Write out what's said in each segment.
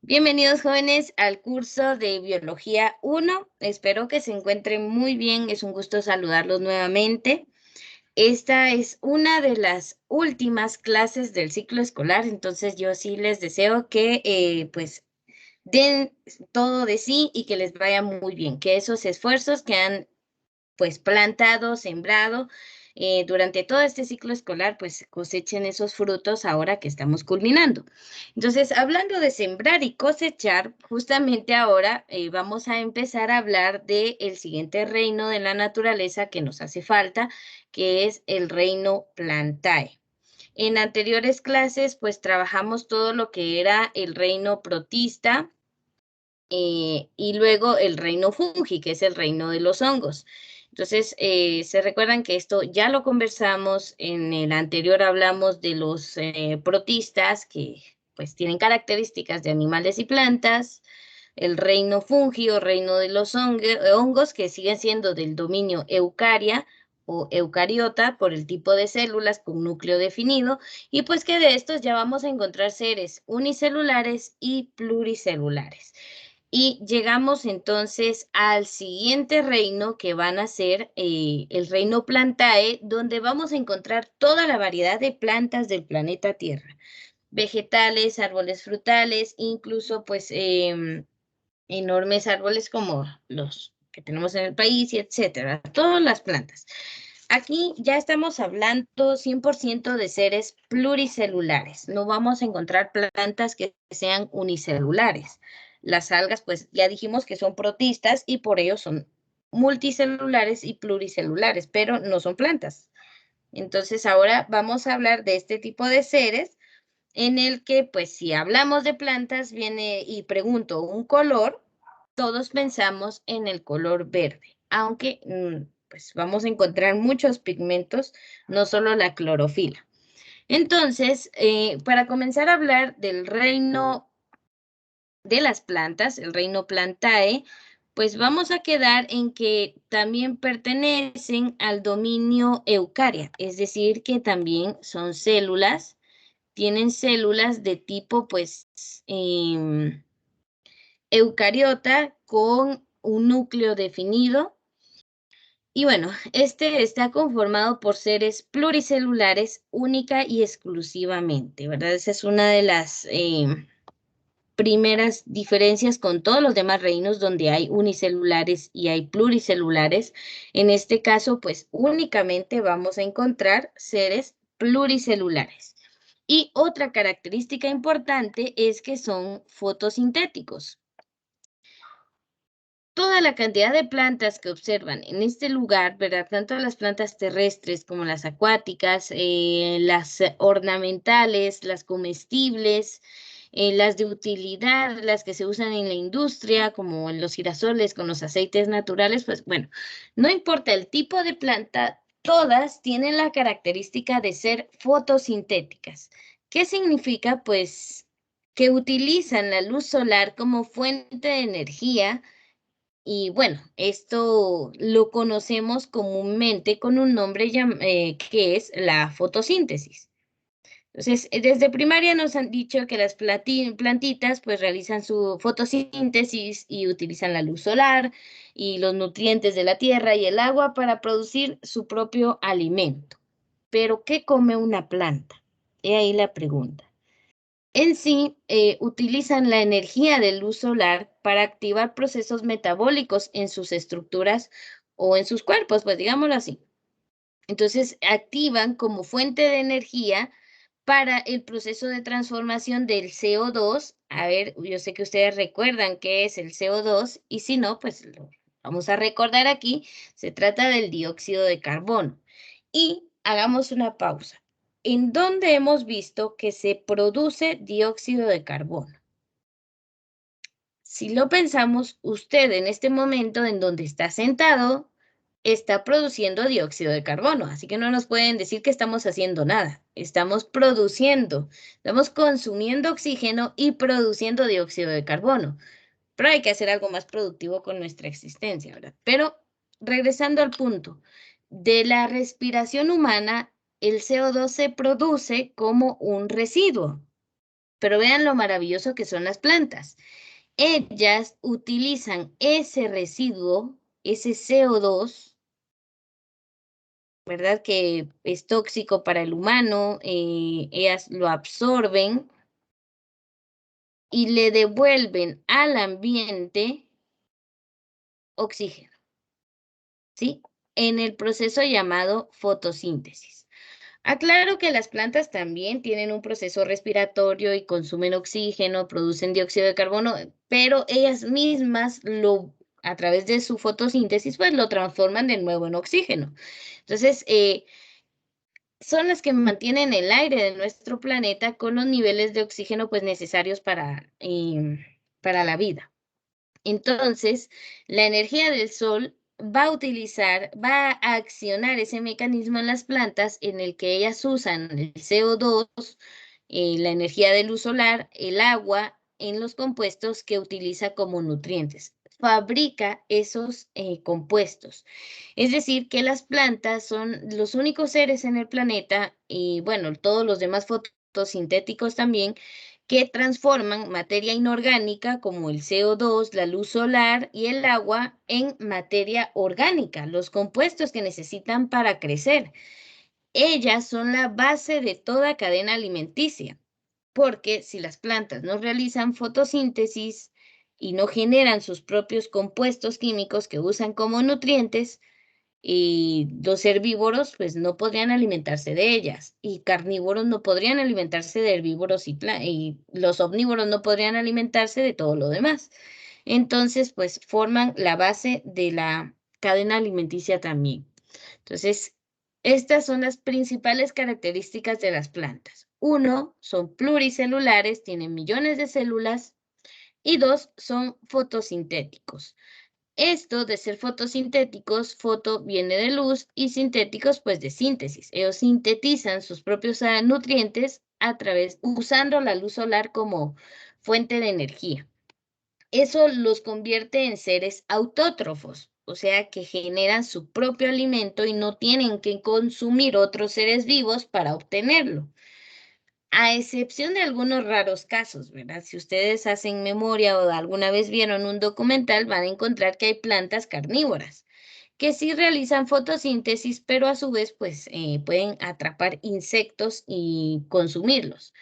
Bienvenidos jóvenes al curso de Biología 1. Espero que se encuentren muy bien. Es un gusto saludarlos nuevamente. Esta es una de las últimas clases del ciclo escolar, entonces yo sí les deseo que pues den todo de sí y que les vaya muy bien, que esos esfuerzos que han pues plantado, sembrado durante todo este ciclo escolar, pues cosechen esos frutos ahora que estamos culminando. Entonces, hablando de sembrar y cosechar, justamente ahora vamos a empezar a hablar del siguiente reino de la naturaleza que nos hace falta, que es el reino Plantae. En anteriores clases, pues trabajamos todo lo que era el reino protista, y luego el reino fungi, que es el reino de los hongos. Entonces, se recuerdan que esto ya lo conversamos, en el anterior hablamos de los protistas, que pues tienen características de animales y plantas, el reino fungi o reino de los hongos, que siguen siendo del dominio eucaria o eucariota por el tipo de células con núcleo definido, y pues que de estos ya vamos a encontrar seres unicelulares y pluricelulares. Y llegamos entonces al siguiente reino que van a ser el reino Plantae, donde vamos a encontrar toda la variedad de plantas del planeta Tierra, vegetales, árboles frutales, incluso pues enormes árboles como los que tenemos en el país y etcétera, todas las plantas. Aquí ya estamos hablando 100% de seres pluricelulares. No vamos a encontrar plantas que sean unicelulares. Las algas, pues ya dijimos que son protistas y por ello son multicelulares y pluricelulares, pero no son plantas. Entonces ahora vamos a hablar de este tipo de seres en el que, pues si hablamos de plantas, viene y pregunto un color, todos pensamos en el color verde, aunque pues vamos a encontrar muchos pigmentos, no solo la clorofila. Entonces, para comenzar a hablar del reino de las plantas, el reino Plantae, pues vamos a quedar en que también pertenecen al dominio eucaria, es decir, que también son células, tienen células de tipo, pues, eucariota con un núcleo definido. Y bueno, este está conformado por seres pluricelulares única y exclusivamente, ¿verdad? Esa es una de las primeras diferencias con todos los demás reinos donde hay unicelulares y hay pluricelulares. En este caso, pues únicamente vamos a encontrar seres pluricelulares. Y otra característica importante es que son fotosintéticos. Toda la cantidad de plantas que observan en este lugar, ¿verdad? Tanto las plantas terrestres como las acuáticas, las ornamentales, las comestibles, las de utilidad, las que se usan en la industria, como en los girasoles con los aceites naturales, pues bueno, no importa el tipo de planta, todas tienen la característica de ser fotosintéticas. ¿Qué significa? Pues que utilizan la luz solar como fuente de energía y bueno, esto lo conocemos comúnmente con un nombre que es la fotosíntesis. Entonces, desde primaria nos han dicho que las plantitas pues realizan su fotosíntesis y utilizan la luz solar y los nutrientes de la tierra y el agua para producir su propio alimento. Pero, ¿qué come una planta? He ahí la pregunta. En sí, utilizan la energía de luz solar para activar procesos metabólicos en sus estructuras o en sus cuerpos, pues digámoslo así. Entonces, activan como fuente de energía para el proceso de transformación del CO2. A ver, yo sé que ustedes recuerdan qué es el CO2 y si no, pues lo vamos a recordar aquí. Se trata del dióxido de carbono. Y hagamos una pausa. ¿En dónde hemos visto que se produce dióxido de carbono? Si lo pensamos, usted en este momento en donde está sentado está produciendo dióxido de carbono, así que no nos pueden decir que estamos haciendo nada. Estamos produciendo, estamos consumiendo oxígeno y produciendo dióxido de carbono. Pero hay que hacer algo más productivo con nuestra existencia, ¿verdad? Pero regresando al punto, de la respiración humana, el CO2 se produce como un residuo. Pero vean lo maravilloso que son las plantas. Ellas utilizan ese residuo, ese CO2, ¿verdad? Que es tóxico para el humano, ellas lo absorben y le devuelven al ambiente oxígeno, ¿sí? En el proceso llamado fotosíntesis. Aclaro que las plantas también tienen un proceso respiratorio y consumen oxígeno, producen dióxido de carbono, pero ellas mismas a través de su fotosíntesis, pues lo transforman de nuevo en oxígeno. Entonces, son las que mantienen el aire de nuestro planeta con los niveles de oxígeno pues necesarios para la vida. Entonces, la energía del sol va a accionar ese mecanismo en las plantas en el que ellas usan el CO2, la energía de luz solar, el agua en los compuestos que utiliza como nutrientes. Fabrica esos compuestos. Es decir, que las plantas son los únicos seres en el planeta y bueno, todos los demás fotosintéticos también que transforman materia inorgánica como el CO2, la luz solar y el agua en materia orgánica, los compuestos que necesitan para crecer. Ellas son la base de toda cadena alimenticia, porque si las plantas no realizan fotosíntesis y no generan sus propios compuestos químicos que usan como nutrientes, y los herbívoros pues no podrían alimentarse de ellas y carnívoros no podrían alimentarse de herbívoros y los omnívoros no podrían alimentarse de todo lo demás. Entonces pues forman la base de la cadena alimenticia también. Entonces, estas son las principales características de las plantas. Uno, son pluricelulares, tienen millones de células y dos, son fotosintéticos. Esto de ser fotosintéticos, foto viene de luz y sintéticos pues de síntesis. Ellos sintetizan sus propios nutrientes usando la luz solar como fuente de energía. Eso los convierte en seres autótrofos, o sea que generan su propio alimento y no tienen que consumir otros seres vivos para obtenerlo. A excepción de algunos raros casos, ¿verdad? Si ustedes hacen memoria o alguna vez vieron un documental, van a encontrar que hay plantas carnívoras que sí realizan fotosíntesis, pero a su vez, pues, pueden atrapar insectos y consumirlos.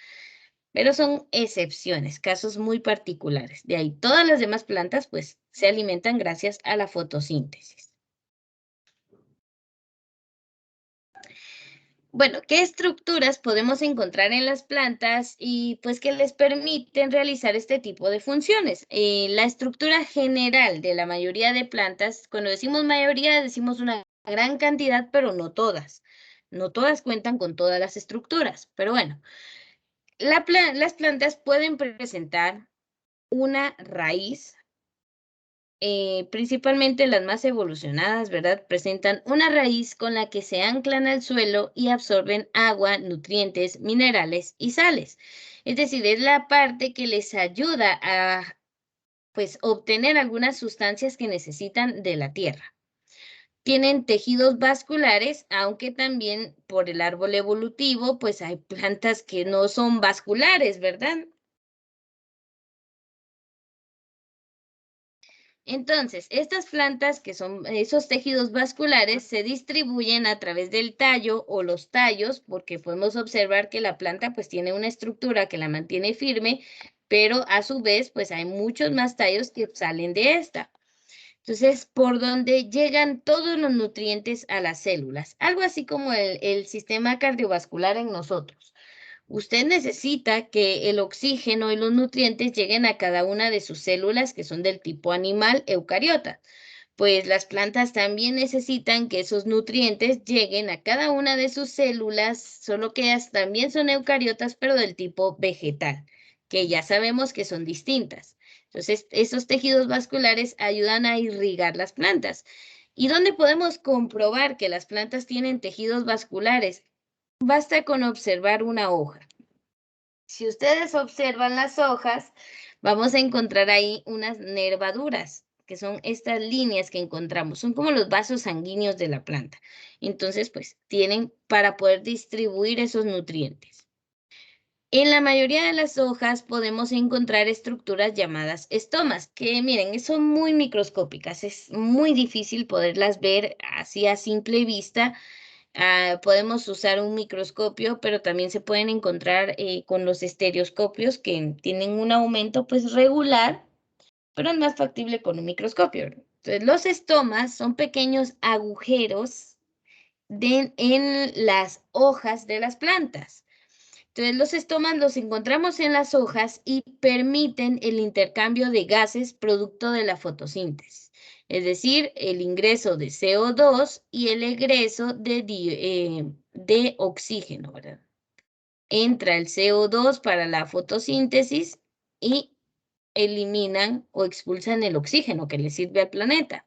Pero son excepciones, casos muy particulares. De ahí, todas las demás plantas, pues, se alimentan gracias a la fotosíntesis. Bueno, ¿qué estructuras podemos encontrar en las plantas y pues que les permiten realizar este tipo de funciones? La estructura general de la mayoría de plantas, cuando decimos mayoría, decimos una gran cantidad, pero no todas. No todas cuentan con todas las estructuras, pero bueno, las plantas pueden presentar una raíz, principalmente las más evolucionadas, ¿verdad? Presentan una raíz con la que se anclan al suelo y absorben agua, nutrientes, minerales y sales. Es decir, es la parte que les ayuda a, pues, obtener algunas sustancias que necesitan de la tierra. Tienen tejidos vasculares, aunque también por el árbol evolutivo, pues hay plantas que no son vasculares, ¿verdad? Entonces, estas plantas, que son esos tejidos vasculares, se distribuyen a través del tallo o los tallos, porque podemos observar que la planta pues tiene una estructura que la mantiene firme, pero a su vez pues hay muchos más tallos que salen de esta. Entonces, por donde llegan todos los nutrientes a las células, algo así como el sistema cardiovascular en nosotros. Usted necesita que el oxígeno y los nutrientes lleguen a cada una de sus células que son del tipo animal eucariota. Pues las plantas también necesitan que esos nutrientes lleguen a cada una de sus células, solo que ellas también son eucariotas, pero del tipo vegetal, que ya sabemos que son distintas. Entonces, esos tejidos vasculares ayudan a irrigar las plantas. ¿Y dónde podemos comprobar que las plantas tienen tejidos vasculares? Basta con observar una hoja. Si ustedes observan las hojas, vamos a encontrar ahí unas nervaduras, que son estas líneas que encontramos. Son como los vasos sanguíneos de la planta. Entonces, pues, tienen para poder distribuir esos nutrientes. En la mayoría de las hojas podemos encontrar estructuras llamadas estomas, que miren, son muy microscópicas, es muy difícil poderlas ver así a simple vista. Podemos usar un microscopio, pero también se pueden encontrar con los estereoscopios que tienen un aumento pues regular, pero es más factible con un microscopio. Entonces, los estomas son pequeños agujeros en las hojas de las plantas. Entonces, los estomas los encontramos en las hojas y permiten el intercambio de gases producto de la fotosíntesis, es decir, el ingreso de CO2 y el egreso de oxígeno, ¿verdad? Entra el CO2 para la fotosíntesis y eliminan o expulsan el oxígeno que le sirve al planeta.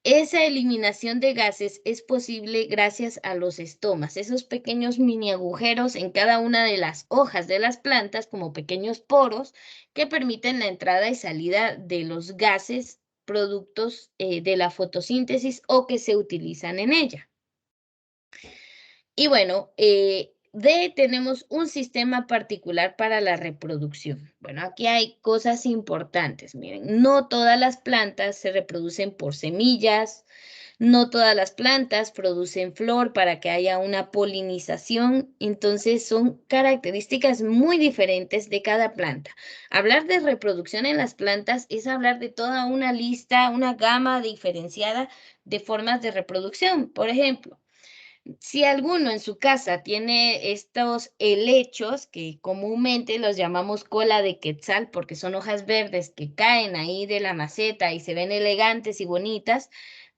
Esa eliminación de gases es posible gracias a los estomas, esos pequeños mini agujeros en cada una de las hojas de las plantas como pequeños poros que permiten la entrada y salida de los gases productos de la fotosíntesis o que se utilizan en ella. Y bueno, tenemos un sistema particular para la reproducción. Bueno, aquí hay cosas importantes. Miren, no todas las plantas se reproducen por semillas, no todas las plantas producen flor para que haya una polinización, entonces son características muy diferentes de cada planta. Hablar de reproducción en las plantas es hablar de toda una lista, una gama diferenciada de formas de reproducción. Por ejemplo, si alguno en su casa tiene estos helechos, que comúnmente los llamamos cola de quetzal, porque son hojas verdes que caen ahí de la maceta y se ven elegantes y bonitas,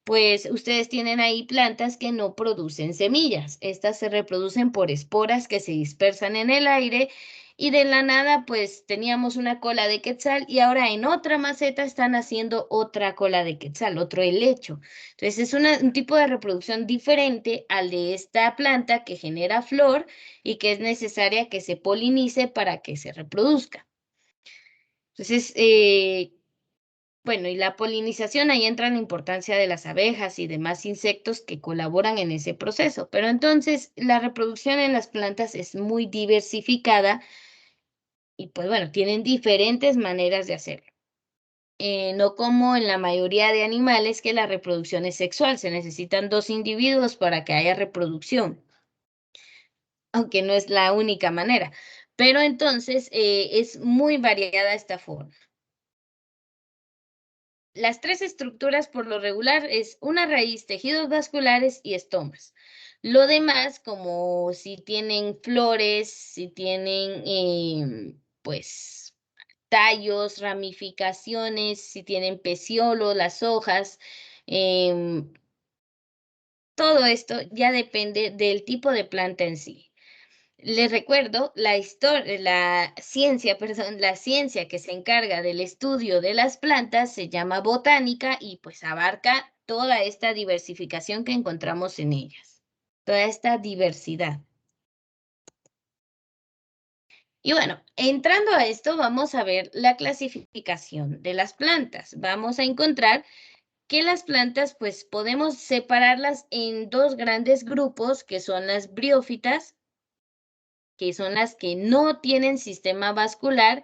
pues ustedes tienen ahí plantas que no producen semillas. Estas se reproducen por esporas que se dispersan en el aire y de la nada pues teníamos una cola de quetzal y ahora en otra maceta están haciendo otra cola de quetzal, otro helecho. Entonces es un tipo de reproducción diferente al de esta planta que genera flor y que es necesaria que se polinice para que se reproduzca. Entonces, bueno, y la polinización, ahí entra la importancia de las abejas y demás insectos que colaboran en ese proceso. Pero entonces la reproducción en las plantas es muy diversificada y pues bueno, tienen diferentes maneras de hacerlo. No como en la mayoría de animales que la reproducción es sexual, se necesitan dos individuos para que haya reproducción, aunque no es la única manera. Pero entonces es muy variada esta forma. Las tres estructuras por lo regular es una raíz, tejidos vasculares y estomas. Lo demás, como si tienen flores, si tienen pues tallos, ramificaciones, si tienen peciolo, las hojas, em, todo esto ya depende del tipo de planta en sí. Les recuerdo la ciencia, perdón, la ciencia que se encarga del estudio de las plantas se llama botánica y pues abarca toda esta diversificación que encontramos en ellas, toda esta diversidad. Y bueno, entrando a esto, vamos a ver la clasificación de las plantas. Vamos a encontrar que las plantas, pues podemos separarlas en dos grandes grupos, que son las briófitas, que son las que no tienen sistema vascular,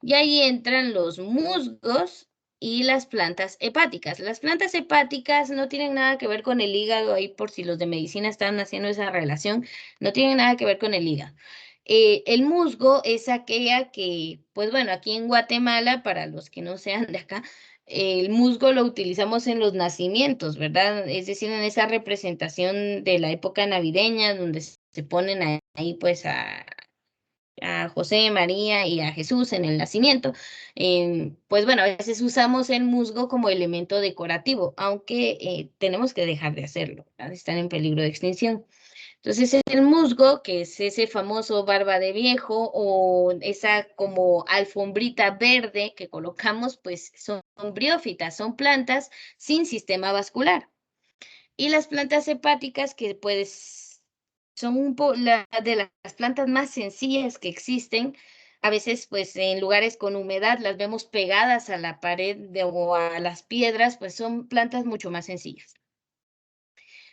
y ahí entran los musgos y las plantas hepáticas. Las plantas hepáticas no tienen nada que ver con el hígado, ahí por si los de medicina están haciendo esa relación, no tienen nada que ver con el hígado. El musgo es aquella que, pues bueno, aquí en Guatemala, para los que no sean de acá, el musgo lo utilizamos en los nacimientos, ¿verdad? Es decir, en esa representación de la época navideña, donde se ponen ahí pues a José, María y a Jesús en el nacimiento. Pues bueno, a veces usamos el musgo como elemento decorativo, aunque tenemos que dejar de hacerlo, ¿verdad? Están en peligro de extinción. Entonces, el musgo, que es ese famoso barba de viejo o esa como alfombrita verde que colocamos, pues son briófitas, son plantas sin sistema vascular. Y las plantas hepáticas, que pues son de las plantas más sencillas que existen, a veces pues en lugares con humedad las vemos pegadas a la pared o a las piedras, pues son plantas mucho más sencillas.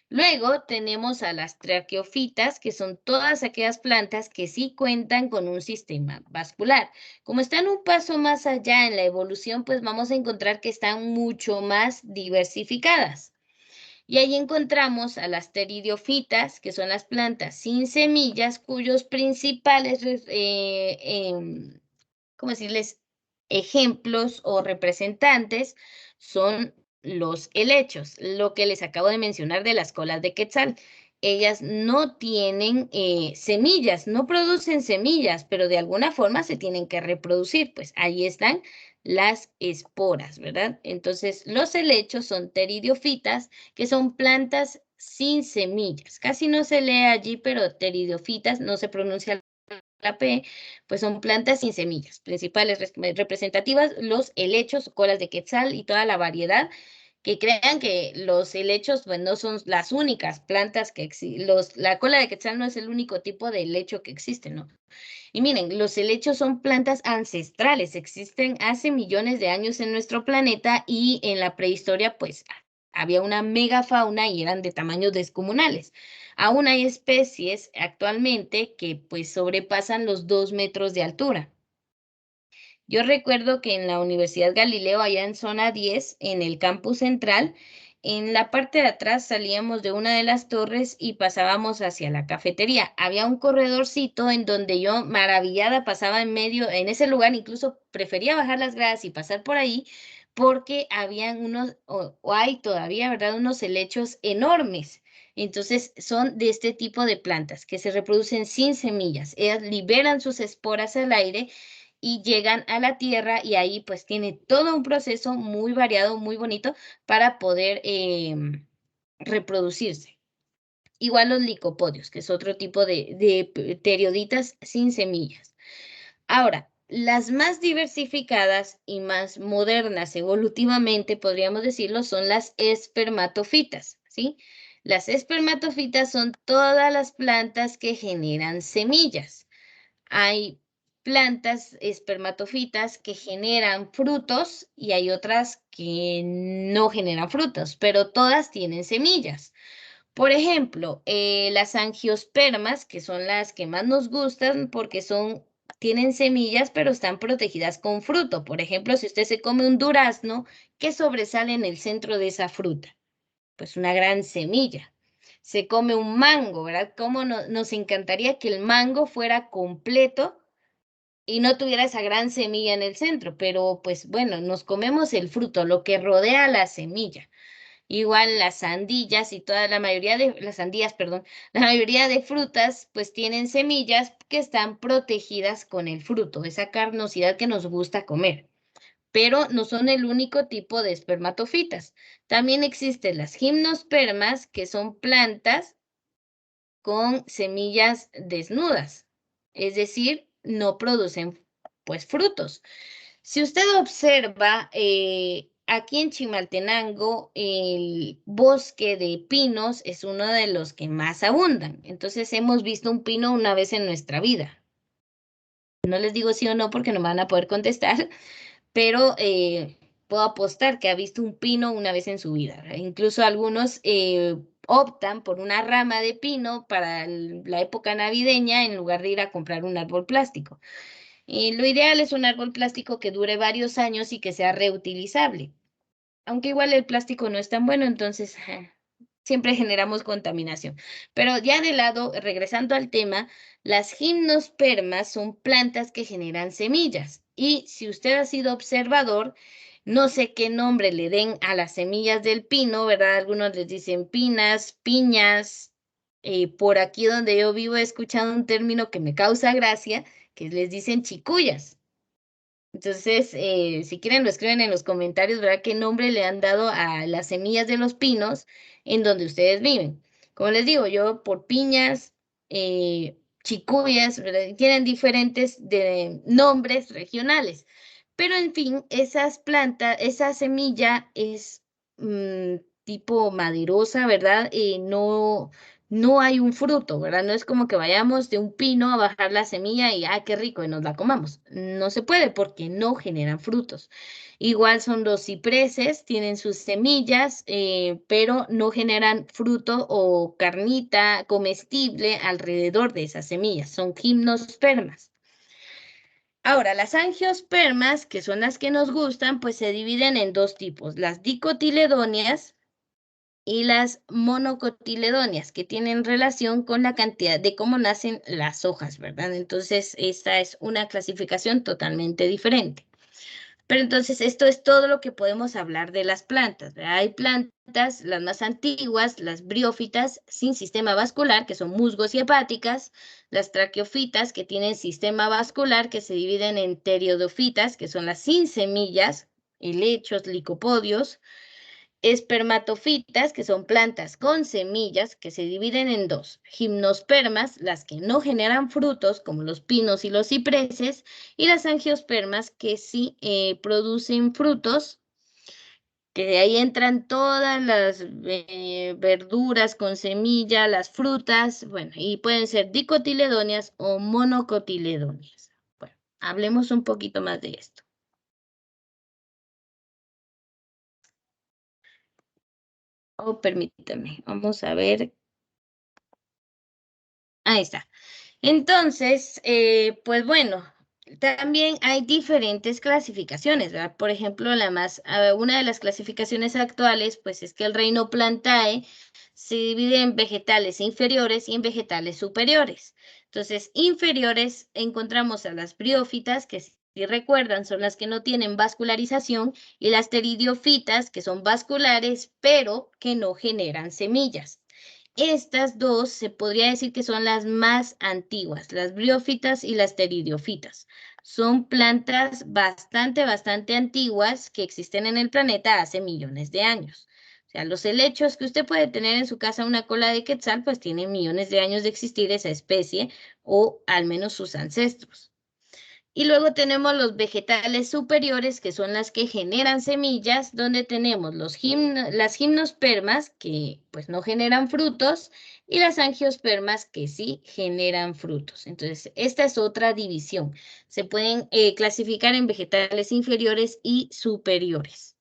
Luego tenemos a las traqueofitas, que son todas aquellas plantas que sí cuentan con un sistema vascular. Como están un paso más allá en la evolución, pues vamos a encontrar que están mucho más diversificadas. Y ahí encontramos a las pteridiofitas, que son las plantas sin semillas, cuyos principales, ¿cómo decirles? Ejemplos o representantes son los helechos, lo que les acabo de mencionar de las colas de quetzal. Ellas no tienen semillas, no producen semillas, pero de alguna forma se tienen que reproducir. Pues ahí están las esporas, ¿verdad? Entonces, los helechos son pteridiofitas, que son plantas sin semillas. Casi no se lee allí, pero pteridiofitas no se pronuncia la P, pues son plantas sin semillas. Principales representativas, los helechos, colas de quetzal y toda la variedad. Que crean que los helechos pues, no son las únicas plantas que existen. La cola de quetzal no es el único tipo de helecho que existe, ¿no? Y miren, los helechos son plantas ancestrales, existen hace millones de años en nuestro planeta y en la prehistoria pues había una megafauna y eran de tamaños descomunales. Aún hay especies actualmente que pues sobrepasan los 2 metros de altura. Yo recuerdo que en la Universidad Galileo, allá en zona 10, en el campus central, en la parte de atrás salíamos de una de las torres y pasábamos hacia la cafetería. Había un corredorcito en donde yo, maravillada, pasaba en medio, en ese lugar, incluso prefería bajar las gradas y pasar por ahí, porque habían unos, o hay todavía, ¿verdad? Unos helechos enormes. Entonces, son de este tipo de plantas que se reproducen sin semillas. Ellas liberan sus esporas al aire y llegan a la tierra y ahí pues tiene todo un proceso muy variado, muy bonito para poder reproducirse. Igual los licopodios, que es otro tipo de pterioditas sin semillas. Ahora, las más diversificadas y más modernas evolutivamente, podríamos decirlo, son las espermatofitas, ¿sí? Las espermatofitas son todas las plantas que generan semillas. Hay plantas espermatofitas que generan frutos y hay otras que no generan frutos, pero todas tienen semillas. Por ejemplo, las angiospermas, que son las que más nos gustan porque tienen semillas, pero están protegidas con fruto. Por ejemplo, si usted se come un durazno, ¿qué sobresale en el centro de esa fruta? Pues una gran semilla. Se come un mango, ¿verdad? ¿Cómo nos encantaría que el mango fuera completo y no tuviera esa gran semilla en el centro? Pero pues bueno, nos comemos el fruto, lo que rodea la semilla. Igual las sandías y las sandías, perdón, la mayoría de frutas pues tienen semillas que están protegidas con el fruto, esa carnosidad que nos gusta comer. Pero no son el único tipo de espermatofitas. También existen las gimnospermas, que son plantas con semillas desnudas, es decir, no producen pues frutos. Si usted observa, aquí en Chimaltenango, el bosque de pinos es uno de los que más abundan. Entonces hemos visto un pino una vez en nuestra vida. No les digo sí o no porque no me van a poder contestar, pero puedo apostar que ha visto un pino una vez en su vida. Incluso algunos optan por una rama de pino para la época navideña en lugar de ir a comprar un árbol plástico. Y lo ideal es un árbol plástico que dure varios años y que sea reutilizable. Aunque igual el plástico no es tan bueno, entonces siempre generamos contaminación. Pero ya de lado, regresando al tema, las gimnospermas son plantas que generan semillas. Y si usted ha sido observador, no sé qué nombre le den a las semillas del pino, ¿verdad? Algunos les dicen pinas, piñas. Por aquí donde yo vivo he escuchado un término que me causa gracia, que les dicen chicuyas. Entonces, si quieren, lo escriben en los comentarios, ¿verdad? ¿Qué nombre le han dado a las semillas de los pinos en donde ustedes viven? Como les digo, yo por piñas, chicuyas, ¿verdad? Tienen diferentes nombres regionales. Pero en fin, esas plantas, esa semilla es tipo maderosa, ¿verdad? no hay un fruto, ¿verdad? No es como que vayamos de un pino a bajar la semilla y, qué rico, y nos la comamos. No se puede porque no generan frutos. Igual son los cipreses, tienen sus semillas, pero no generan fruto o carnita comestible alrededor de esas semillas. Son gimnospermas. Ahora, las angiospermas, que son las que nos gustan, pues se dividen en dos tipos, las dicotiledóneas y las monocotiledóneas, que tienen relación con la cantidad de cómo nacen las hojas, ¿verdad? Entonces, esta es una clasificación totalmente diferente. Pero entonces, esto es todo lo que podemos hablar de las plantas, ¿verdad? Hay plantas, las más antiguas, las briófitas, sin sistema vascular, que son musgos y hepáticas, las traqueofitas, que tienen sistema vascular, que se dividen en pteridofitas, que son las sin semillas, helechos, licopodios, espermatofitas, que son plantas con semillas, que se dividen en dos, gimnospermas, las que no generan frutos, como los pinos y los cipreses, y las angiospermas, que sí producen frutos, que de ahí entran todas las verduras con semilla, las frutas, bueno, y pueden ser dicotiledóneas o monocotiledóneas. Bueno, hablemos un poquito más de esto. Oh, permítame, vamos a ver. Ahí está. Entonces, pues bueno, también hay diferentes clasificaciones, ¿verdad? Por ejemplo, una de las clasificaciones actuales, pues es que el reino Plantae se divide en vegetales inferiores y en vegetales superiores. Entonces, inferiores encontramos a las briófitas, que si recuerdan son las que no tienen vascularización, y las pteridiofitas, que son vasculares, pero que no generan semillas. Estas dos se podría decir que son las más antiguas, las briófitas y las pteridiofitas. Son plantas bastante antiguas que existen en el planeta hace millones de años. O sea, los helechos que usted puede tener en su casa, una cola de quetzal, pues tiene millones de años de existir esa especie o al menos sus ancestros. Y luego tenemos los vegetales superiores, que son las que generan semillas, donde tenemos las gimnospermas, que pues no generan frutos, y las angiospermas, que sí generan frutos. Entonces, esta es otra división. Se pueden clasificar en vegetales inferiores y superiores.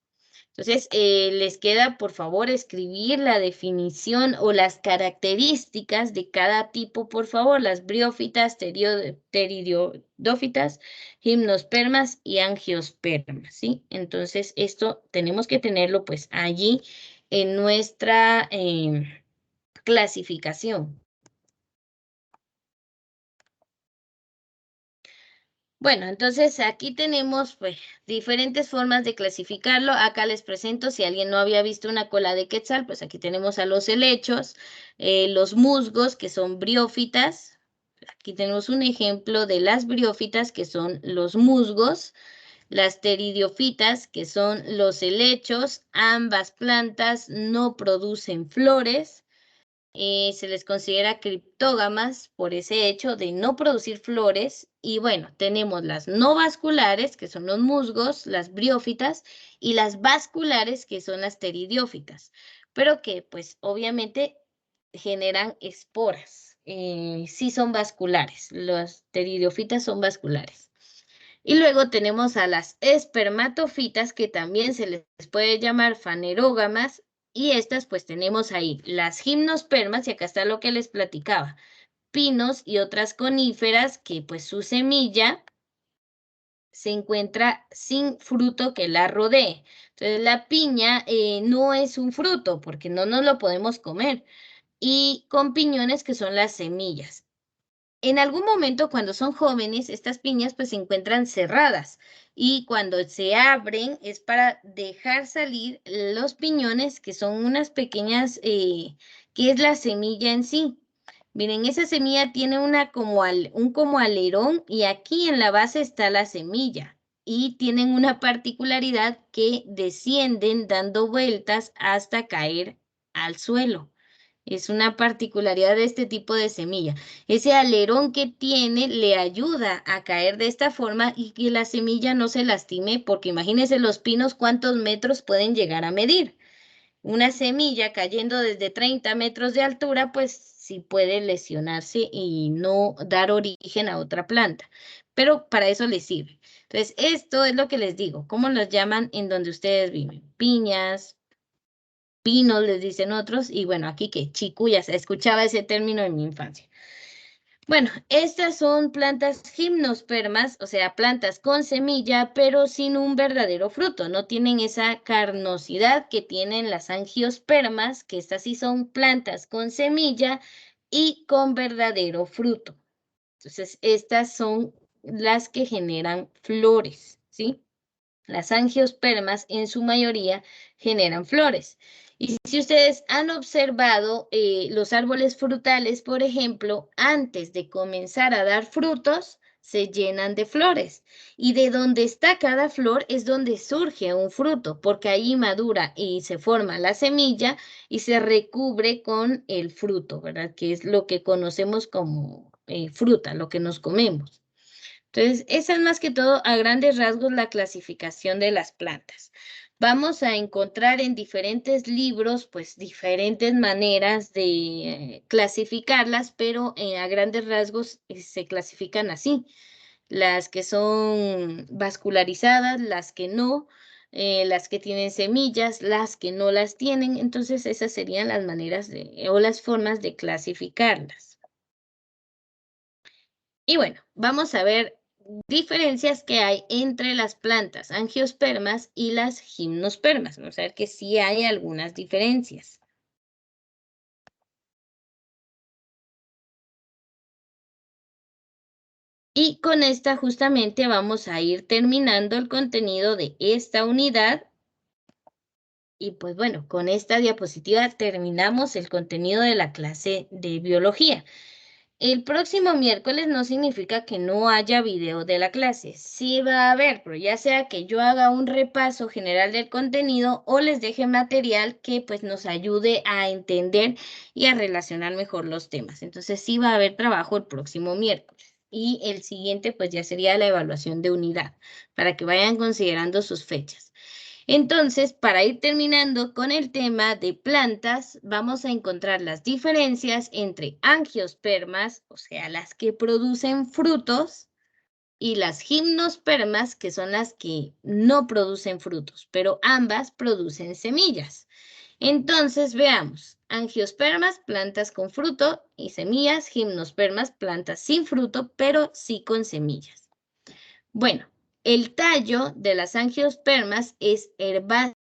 Entonces, les queda, por favor, escribir la definición o las características de cada tipo, por favor, las briófitas, pteridófitas, gimnospermas y angiospermas, ¿sí? Entonces, esto tenemos que tenerlo, pues, allí en nuestra clasificación. Bueno, entonces aquí tenemos pues diferentes formas de clasificarlo. Acá les presento, si alguien no había visto una cola de quetzal, pues aquí tenemos a los helechos, los musgos, que son briófitas. Aquí tenemos un ejemplo de las briófitas, que son los musgos, las pteridiofitas, que son los helechos. Ambas plantas no producen flores. Se les considera criptógamas por ese hecho de no producir flores. Y bueno, tenemos las no vasculares, que son los musgos, las briófitas, y las vasculares, que son las pteridiófitas, pero que pues obviamente generan esporas. Sí son vasculares, las pteridiófitas son vasculares. Y luego tenemos a las espermatofitas, que también se les puede llamar fanerógamas, y estas pues tenemos ahí las gimnospermas, y acá está lo que les platicaba, pinos y otras coníferas que pues su semilla se encuentra sin fruto que la rodee. Entonces la piña no es un fruto porque no nos lo podemos comer, y con piñones, que son las semillas. En algún momento, cuando son jóvenes, estas piñas pues se encuentran cerradas, y cuando se abren es para dejar salir los piñones, que son unas pequeñas, que es la semilla en sí. Miren, esa semilla tiene un como alerón, y aquí en la base está la semilla, y tienen una particularidad que descienden dando vueltas hasta caer al suelo. Es una particularidad de este tipo de semilla. Ese alerón que tiene le ayuda a caer de esta forma y que la semilla no se lastime, porque imagínense los pinos cuántos metros pueden llegar a medir. Una semilla cayendo desde 30 metros de altura, pues sí puede lesionarse y no dar origen a otra planta, pero para eso les sirve. Entonces, esto es lo que les digo, ¿cómo los llaman en donde ustedes viven? Piñas, pinos, les dicen otros, y bueno, aquí que chicuyas, escuchaba ese término en mi infancia. Bueno, estas son plantas gimnospermas, o sea, plantas con semilla, pero sin un verdadero fruto. No tienen esa carnosidad que tienen las angiospermas, que estas sí son plantas con semilla y con verdadero fruto. Entonces, estas son las que generan flores, ¿sí? Las angiospermas en su mayoría generan flores. Y si ustedes han observado los árboles frutales, por ejemplo, antes de comenzar a dar frutos, se llenan de flores. Y de donde está cada flor es donde surge un fruto, porque ahí madura y se forma la semilla y se recubre con el fruto, ¿verdad? Que es lo que conocemos como fruta, lo que nos comemos. Entonces, esa es más que todo a grandes rasgos la clasificación de las plantas. Vamos a encontrar en diferentes libros, pues, diferentes maneras de clasificarlas, pero a grandes rasgos se clasifican así. Las que son vascularizadas, las que no, las que tienen semillas, las que no las tienen. Entonces, esas serían las maneras o las formas de clasificarlas. Y bueno, vamos a ver diferencias que hay entre las plantas angiospermas y las gimnospermas. Vamos a ver que sí hay algunas diferencias. Y con esta justamente vamos a ir terminando el contenido de esta unidad. Y pues bueno, con esta diapositiva terminamos el contenido de la clase de biología. El próximo miércoles no significa que no haya video de la clase. Sí va a haber, pero ya sea que yo haga un repaso general del contenido o les deje material que pues nos ayude a entender y a relacionar mejor los temas. Entonces sí va a haber trabajo el próximo miércoles. Y el siguiente pues ya sería la evaluación de unidad, para que vayan considerando sus fechas. Entonces, para ir terminando con el tema de plantas, vamos a encontrar las diferencias entre angiospermas, o sea, las que producen frutos, y las gimnospermas, que son las que no producen frutos, pero ambas producen semillas. Entonces, veamos, angiospermas, plantas con fruto y semillas, gimnospermas, plantas sin fruto, pero sí con semillas. Bueno, el tallo de las angiospermas es herbáceo.